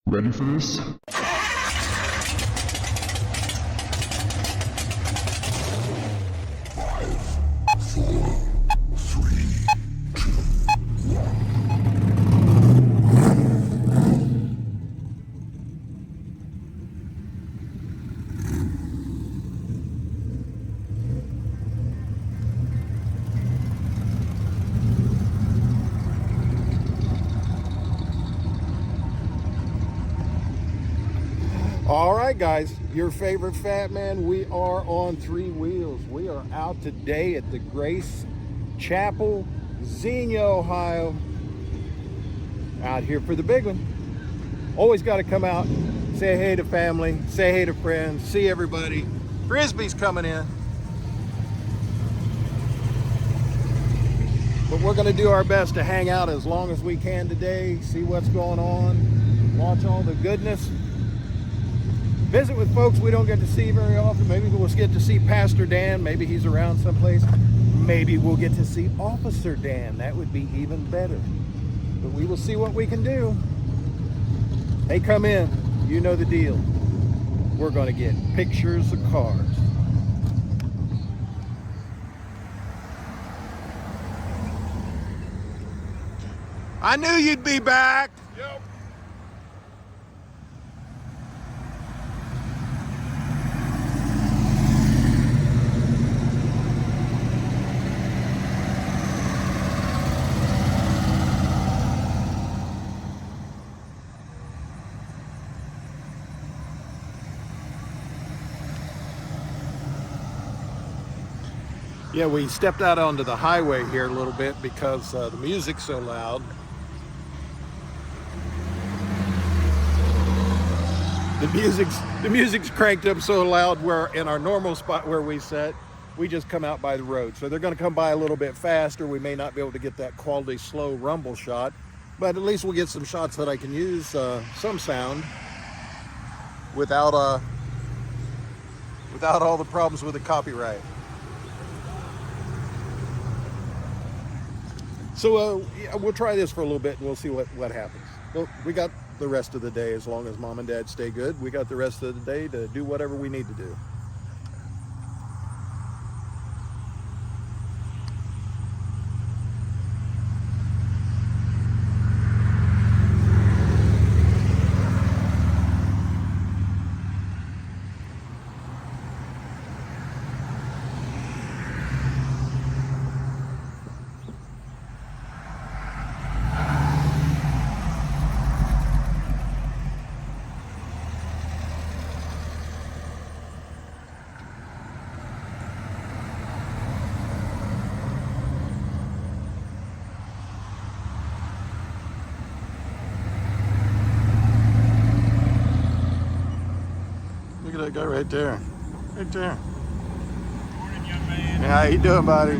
Ready for this? All right, guys, your favorite fat man, we are on three wheels. We are out today at the Grace Chapel, Xenia, Ohio. Out here for the big one. Always got to come out, say hey to family, say hey to friends, see everybody. Frisbee's coming in. But we're going to do our best to hang out as long as we can today, see what's going on, watch all the goodness. Visit with folks we don't get to see very often. Maybe we'll get to see Pastor Dan. Maybe he's around someplace. Maybe we'll get to see Officer Dan. That would be even better. But we will see what we can do. Hey, come in. You know the deal. We're going to get pictures of cars. I knew you'd be back. Yep. Yeah, we stepped out onto the highway here a little bit because the music's so loud. The music's cranked up so loud where in our normal spot where we sit, we just come out by the road. So they're going to come by a little bit faster. We may not be able to get that quality slow rumble shot, but at least we'll get some shots that I can use some sound without all the problems with the copyright. So yeah, we'll try this for a little bit and we'll see what happens. Well, we got the rest of the day as long as mom and dad stay good. We got the rest of the day to do whatever we need to do. Look at that guy right there. Right there. Morning, young man. How you doing, buddy?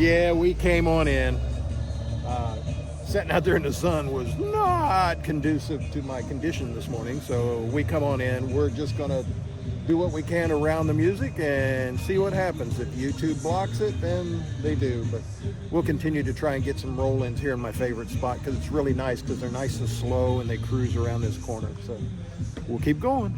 Yeah, we came on in. Sitting out there in the sun was not conducive to my condition this morning, so we come on in. We're just going to do what we can around the music and see what happens. If YouTube blocks it, then they do, but we'll continue to try and get some roll-ins here in my favorite spot because it's really nice because they're nice and slow and they cruise around this corner, so we'll keep going.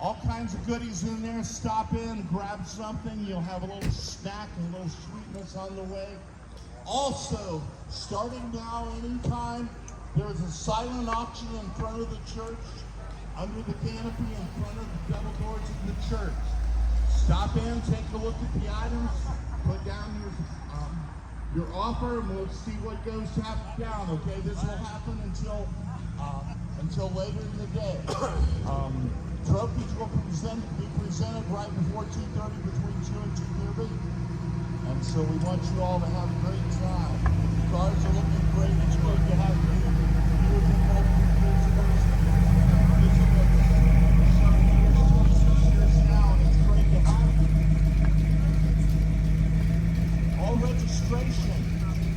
All kinds of goodies in there. Stop in, grab something. You'll have a little snack and a little sweetness on the way. Also, starting now, anytime, there's a silent auction in front of the church, under the canopy in front of the double doors of the church. Stop in, take a look at the items, put down your offer, and we'll see what goes down. Okay, this will happen until later in the day. Trophies will be presented right before 2:30, between 2 and 2:30. And so we want you all to have a great time. Cars are looking great. It's great to have you. You have been multiple years ago. This is a 7 years, 26 years now, and it's great to have you. All registration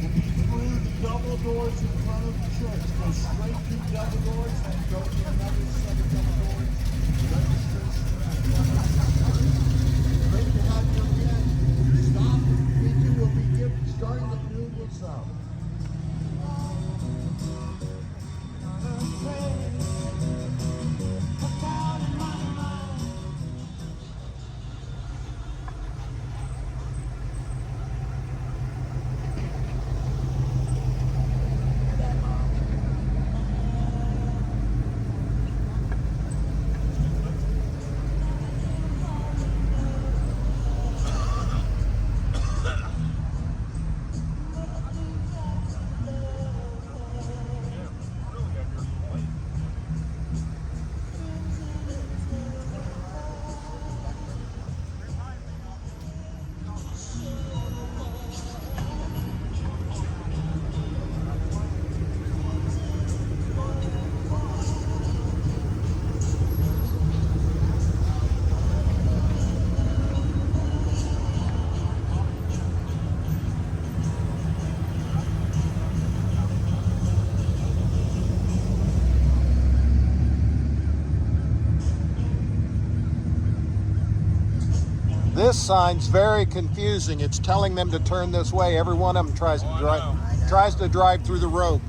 will be through the double doors in front of the church. Go straight through double doors and go to another set of double doors. Registration. Great to have you again. Stop. Will be starting to move this up. This sign's very confusing. It's telling them to turn this way. Every one of them tries to drive through the rope.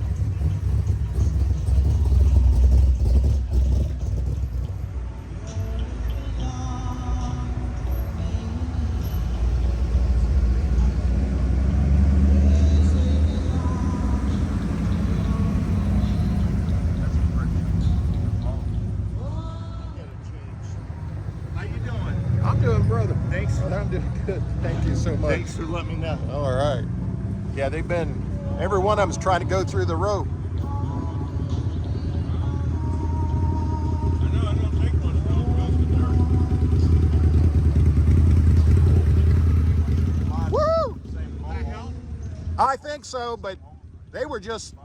I'm doing good. Thank you so much. Thanks for letting me know. All right. Yeah, every one of them's trying to go through the rope. I know, I don't take much to Woo! I think so, but they were just,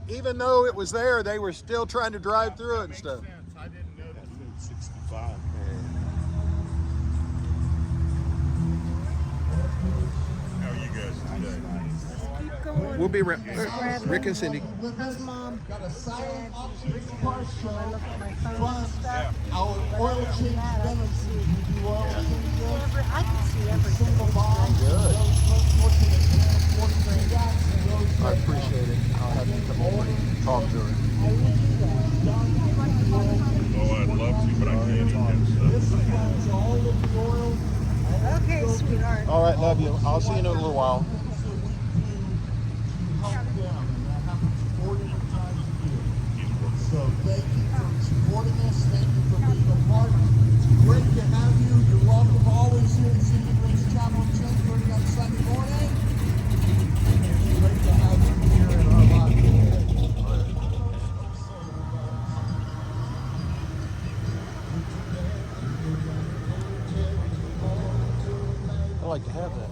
even though it was there, they were still trying to drive through it and stuff. I didn't know that. 65. How are you guys today? Keep going. We'll be around. Rick and Cindy. How's Mom? Got a silent auction Dad, car I show. look at my phone Plus, and stuff. our oil change That I can benefits. see. We do oil changes. I can see everything. Single bonds. Good. I I appreciate it. I'll have you come over and talk to her. Oh, I'd love to, but I can't eat that stuff. Okay, sweetheart. All right, love you. I'll see you in a little while. So thank you for supporting us. Thank you for being a part. It's great to have you. You're welcome always here at City Grace Chapel at 10:30 on Sunday morning. It's great to have you here in our lives. I like to have that.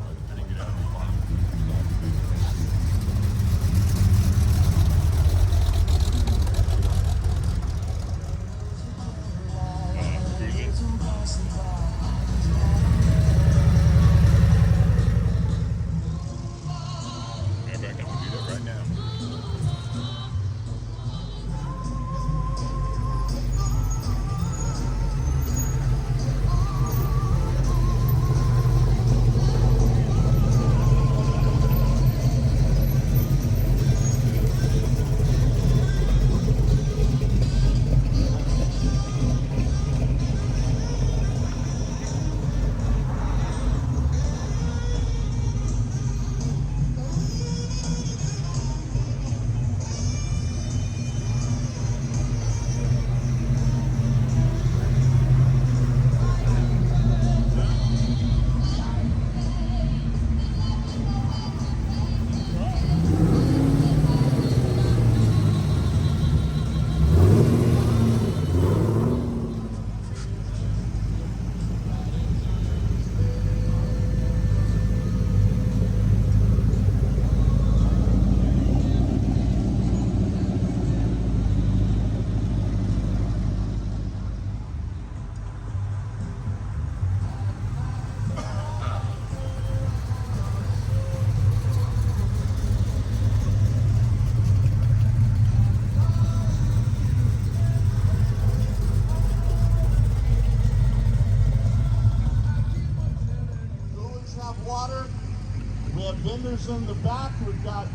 We have vendors in the back. We've got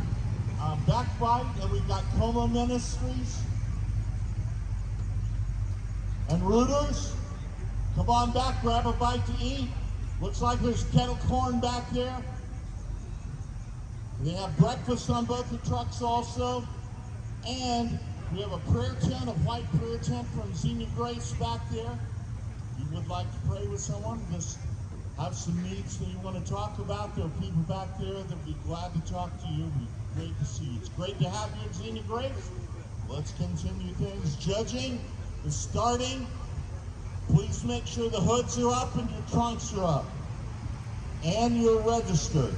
Backbite, and we've got Como Ministries. And rooters, come on back, grab a bite to eat. Looks like there's kettle corn back there. They have breakfast on both the trucks also. And we have a prayer tent, a white prayer tent from Xenia Grace back there. You would like to pray with someone, just have some needs that you want to talk about. There are people back there that would be glad to talk to you. It'd be great to see you. It's great to have you at Xenia Grace. Let's continue things. Judging is starting. Please make sure the hoods are up and your trunks are up. And you're registered.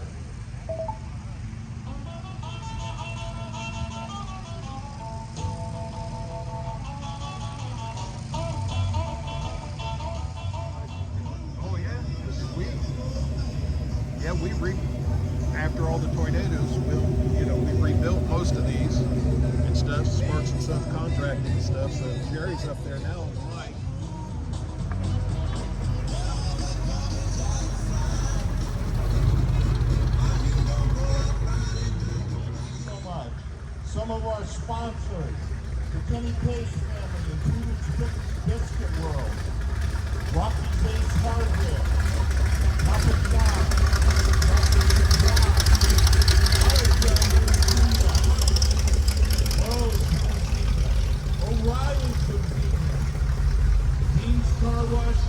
After all the tornadoes, we rebuilt most of these and stuff, Sparks and Sons contracting and stuff, so Jerry's up there now on the mic. So much. Some of our sponsors, the Kenny Pace family and Peter's Biscuit World, Rocky Base Hardware, Papa John, O'Reilly's Convenience, Dean's Car Wash,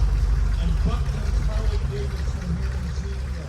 and Buckland's Harley Davidson here in Xenia.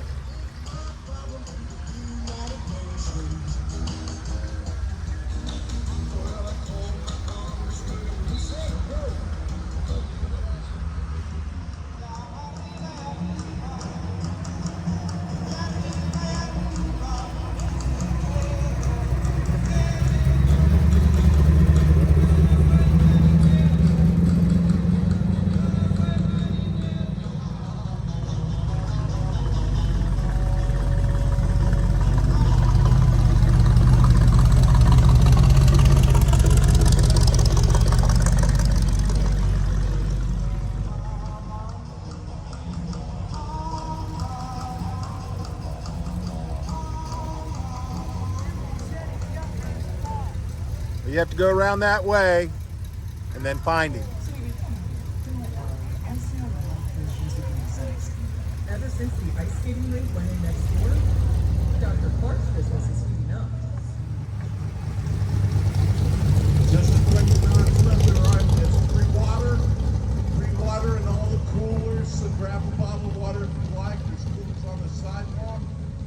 You have to go around that way and then find him. Ever since the ice skating rink went in next door, Dr. Clark's business is heating up. Just a quick announcement, there's free water in all the coolers, so grab a bottle of water if you like. There's coolers on the sidewalk.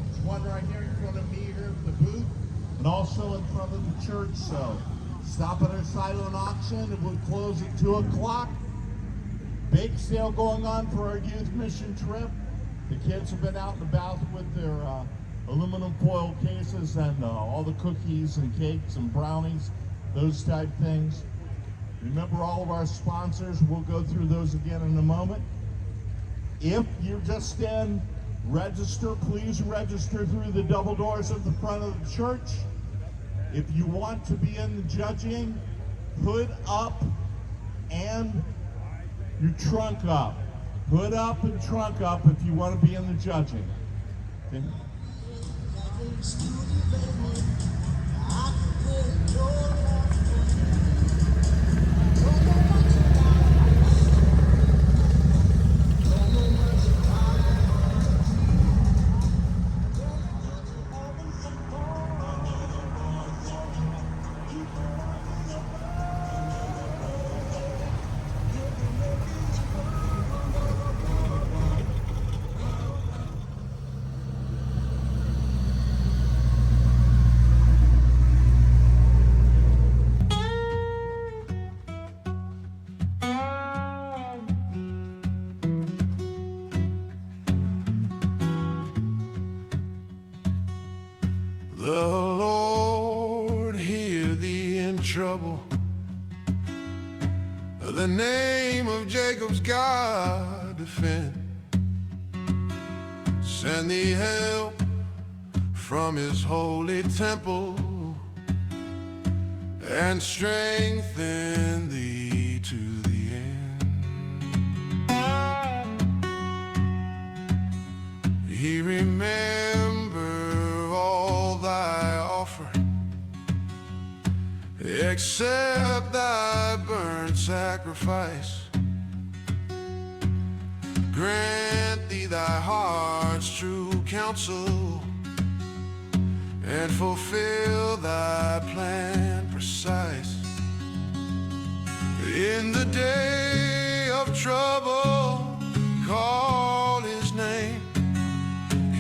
There's one right here in front of me here at the booth, and also in front of the church, so stop at our silent auction. It will close at 2 o'clock. Bake sale going on for our youth mission trip. The kids have been out and about with their aluminum foil cases and all the cookies and cakes and brownies, those type things. Remember all of our sponsors. We'll go through those again in a moment. If you're just in, register. Please register through the double doors at the front of the church. If you want to be in the judging, hood up and your trunk up. Hood up and trunk up if you want to be in the judging. Okay. The Lord hear thee in trouble. The name of Jacob's God defend. Send thee help from his holy temple and strengthen thee to the end. He remembered accept thy burnt sacrifice. Grant thee thy heart's true counsel, and fulfill thy plan precise. In the day of trouble, call his name.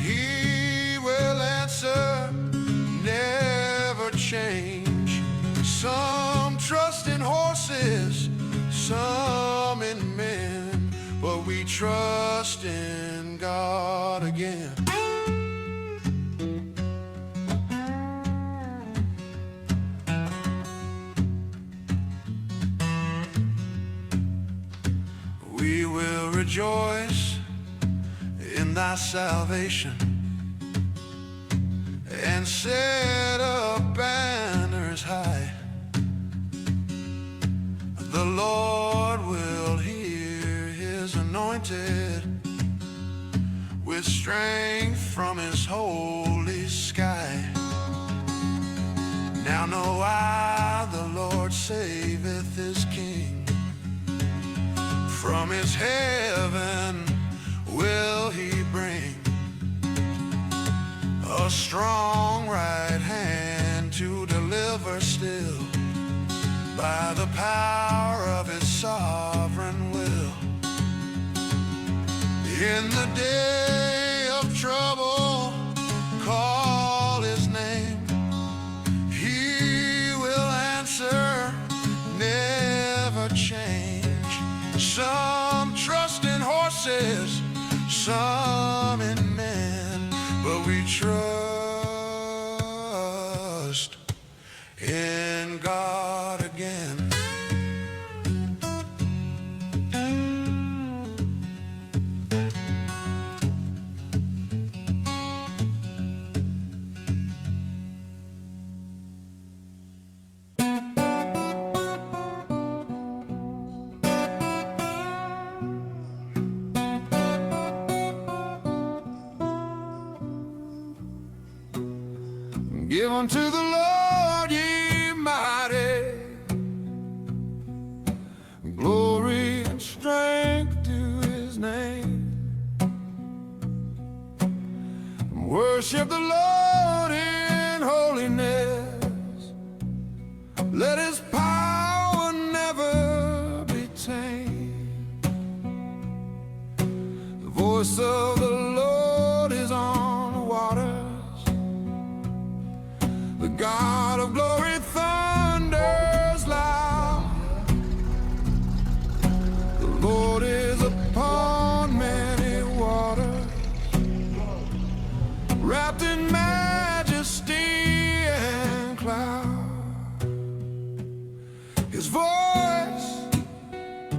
He will answer, never change. Some trust in horses, some in men, but we trust in God again. We will rejoice in thy salvation and set up banners high. The Lord will hear his anointed with strength from his holy sky. Now know I, the Lord saveth his king. From his heaven will he bring a strong right hand to deliver still, by the power of his sovereign will. In the day of trouble, call his name. He will answer, never change. Some trust in horses, some in men, but we trust in God again. Give unto the Lord, ye mighty, glory and strength to his name. Worship the Lord in holiness. Let his power never be tamed. The voice of the Lord is on the waters. The God of glory thunders loud. The Lord is upon many waters, wrapped in majesty and cloud. His voice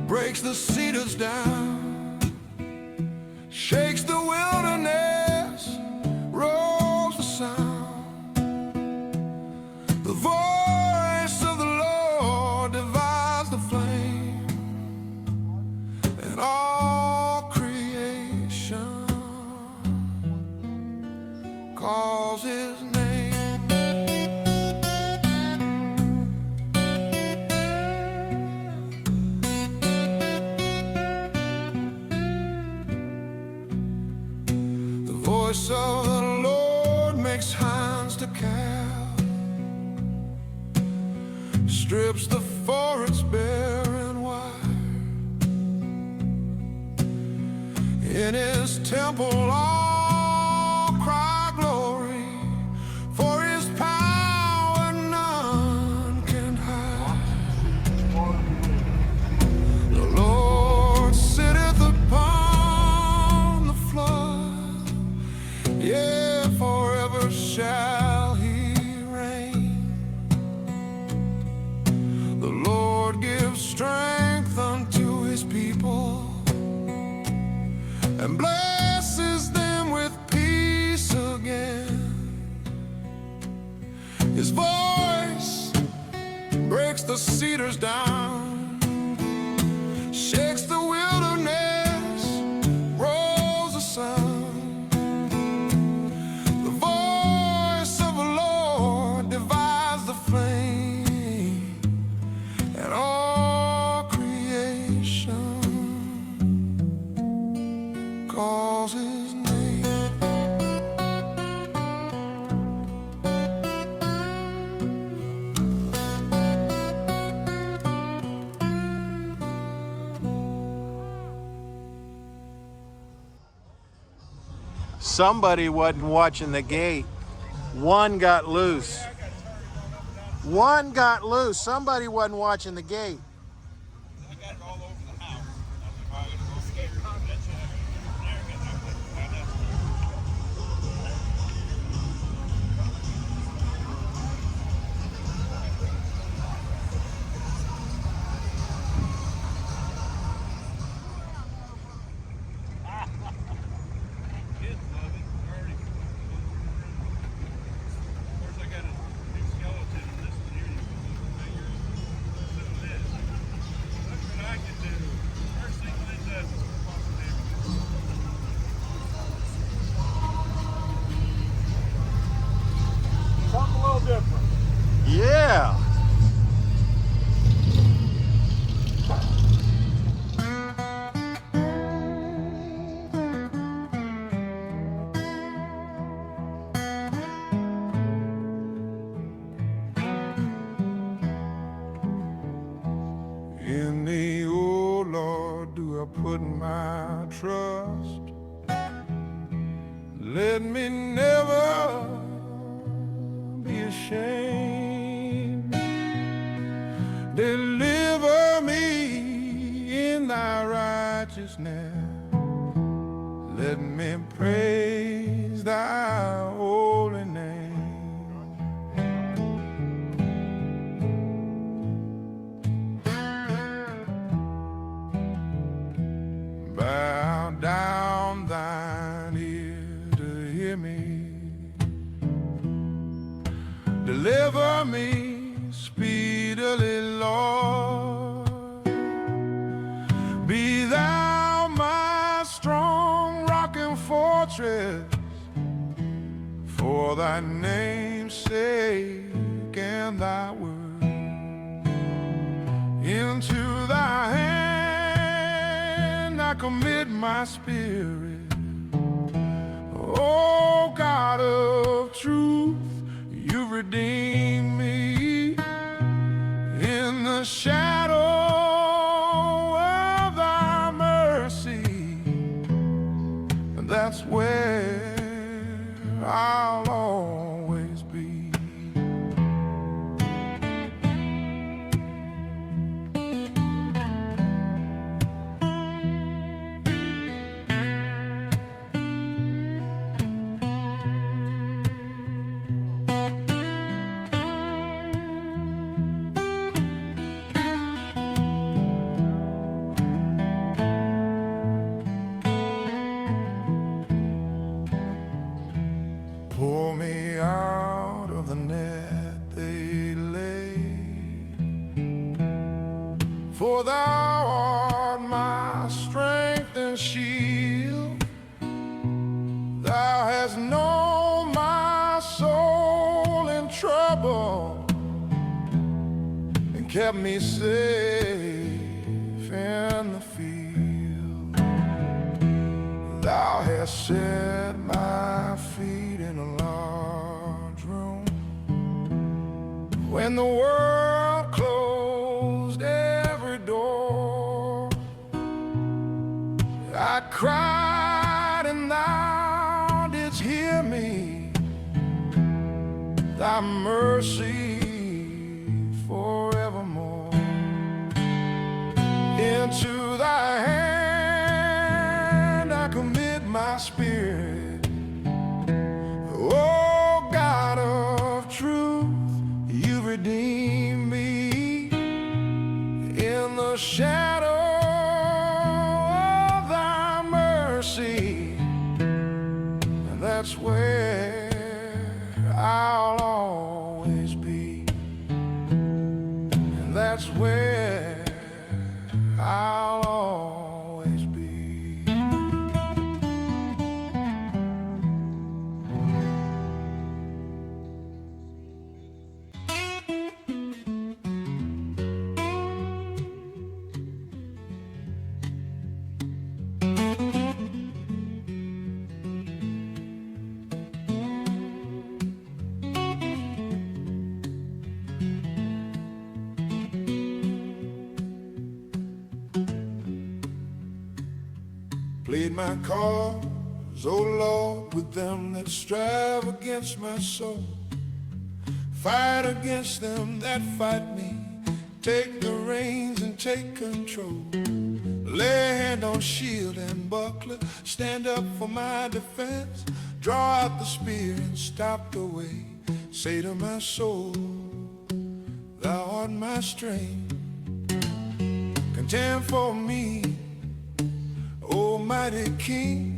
breaks the cedars down, shakes the wilderness, rolls the sound. The voice of the Lord divides the flame, and all creation calls his name. The voice of the Lord makes hands to calve, strips the forest bare and wide. In his temple all cry glory, for his power none can hide. The Lord sitteth upon the flood, yeah, forever shall he reign. The Lord gives strength unto his people, and blesses them with peace again. His voice breaks the cedars down, shakes the wilderness, rolls the sound. The voice of the Lord divides the flame, Somebody wasn't watching the gate. One got loose. One got loose. Somebody wasn't watching the gate. I got it all over the house. That's why I gotta go over there. That's it. There, get that one. Now kids love it. Already. Of course, I got a new skeleton in this one here. You can look bigger. Let's do this. Look what I can do. First thing Lynn does is flip off the damn thing. Something a little different. Yeah. In thee, oh Lord, do I put my trust. Let me never be ashamed. Deliver me in thy righteousness. Let me praise thy holy name. Bow down thine ear to hear me. Deliver me speedily, Lord. Be thou my strong rock and fortress, for thy name's sake and thy word. Into thy hand I commit my spirit. Oh God of truth, you redeem me. In the shadow of thy mercy, that's where I'll always be. Pull me out of the net they laid, for thou art my strength and shield. Thou hast known my soul in trouble and kept me safe in the field. Thou hast set my feet in a large room when the world closed every door. I cried and thou didst hear me. Thy mercy forevermore. Into thy hand I commit my spirit. Oh God of truth, you redeem me. In the shadow of thy mercy, and that's where I'll always be. And that's where I'll always be. Played my cards So Lord, with them that strive against my soul, fight against them that fight me. Take the reins and take control. Lay a hand on shield and buckler. Stand up for my defense. Draw out the spear and stop the way. Say to my soul, thou art my strength. Contend for me, Almighty King.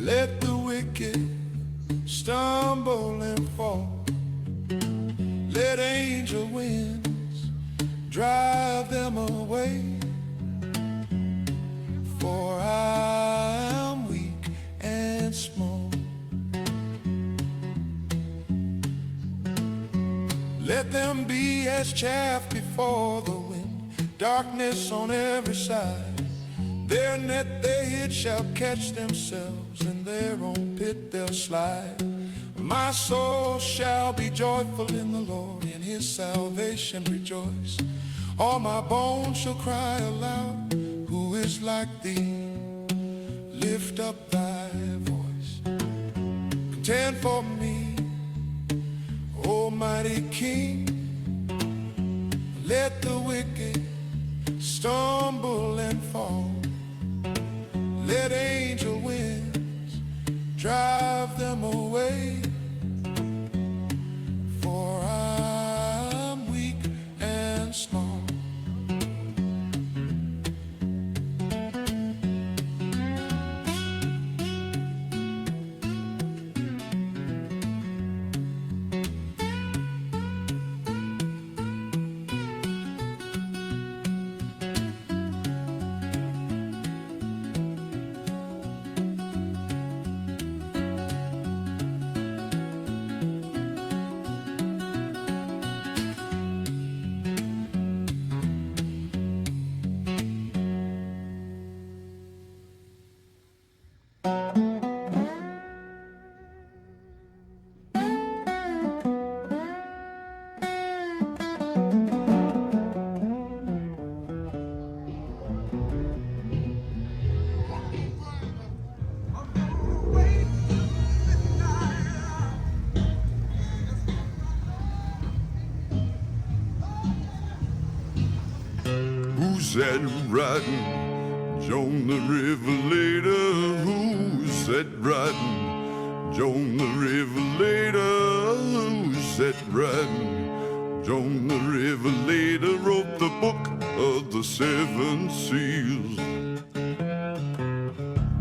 Let the wicked stumble and fall. Let angel winds drive them away. For I am weak and small. Let them be as chaff before the wind, darkness on every side. Their net they hit shall catch themselves, in their own pit they'll slide. My soul shall be joyful in the Lord, in his salvation rejoice. All my bones shall cry aloud, who is like thee? Lift up thy voice. Contend for me, Almighty King. Let the wicked stumble and fall. Let angel winds drive them away. For I'm weak and small. Who's that riding? Joan the Revelator. Who's that riding? Joan the Revelator. Who's that riding? Joan the Revelator wrote the book of the seven seals.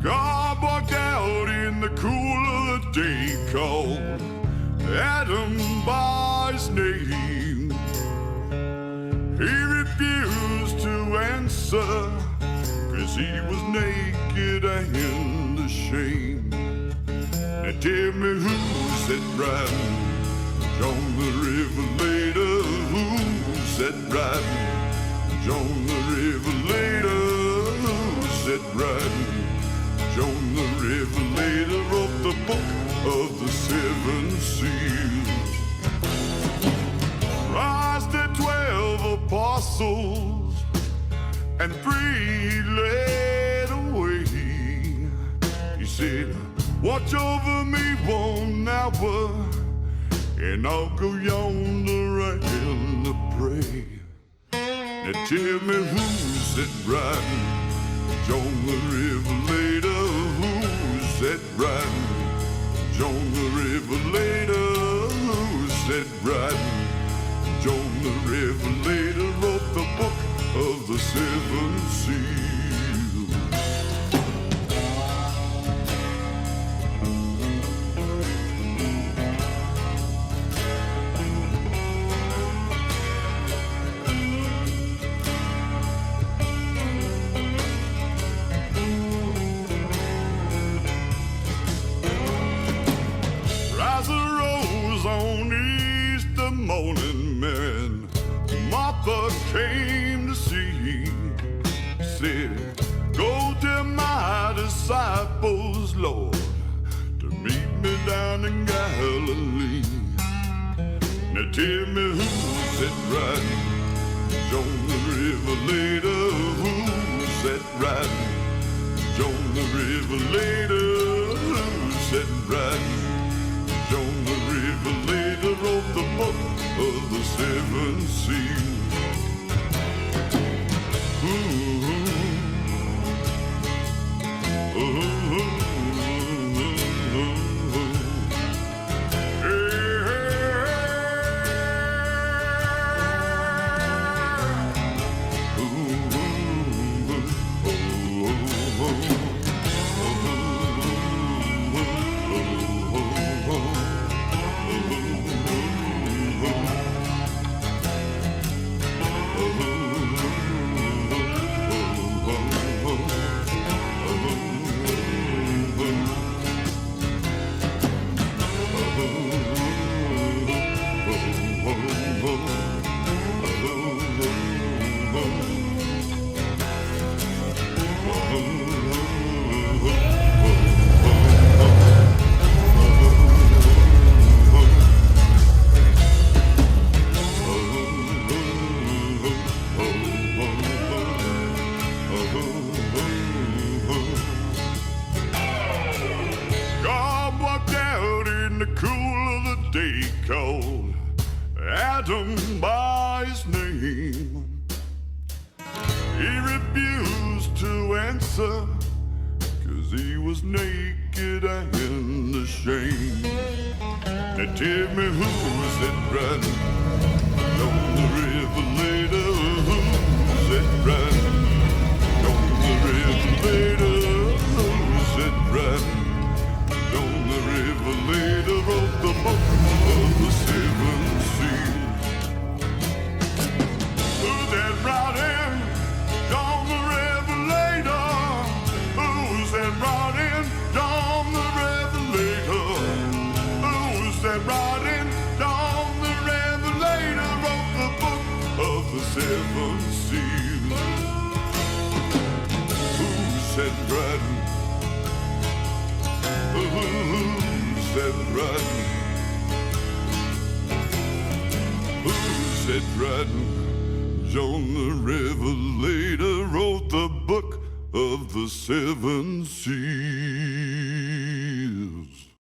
God walked out in the cool of the day, called Adam by his name. He refused to answer, 'cause he was naked and ashamed. Now tell me, who's that riding? John the Revelator. Who's that riding? John the Revelator. Who's that riding? John the Revelator wrote the book of the seven seals. Rise the 12 apostles and 3 led away. He said, watch over me 1 hour, and I'll go yonder and to pray. Now tell me, who's that riding? John the Revelator. Who's that riding? John the Revelator. Who's that riding? John the Revelator wrote the book of the seven seals. Rise arose on Easter morning, man. Martha came to see. Said, go tell my disciples, Lord, to meet me down in Galilee. Now tell me, who's that riding? John the Revelator. Who's that riding? John the Revelator, who said riding. John the Revelator wrote the book of the seven seals. Ooh. God walked out in the cool of the day, called Adam by his name. He refused to answer, 'cause he was naked and ashamed. Now tell me who's that riding on the Revelator? Who's that riding on the Revelator? Who's that riding on the Revelator? Wrote the book of the seven seals. Who's that riding on the Revelator? Who's that riding on the Revelator? Who's that riding on the Revelator? Wrote the book of the seven seals. Who's that riding? Who's that riding? Who's that riding? John the Revelator wrote the book of the seven seals.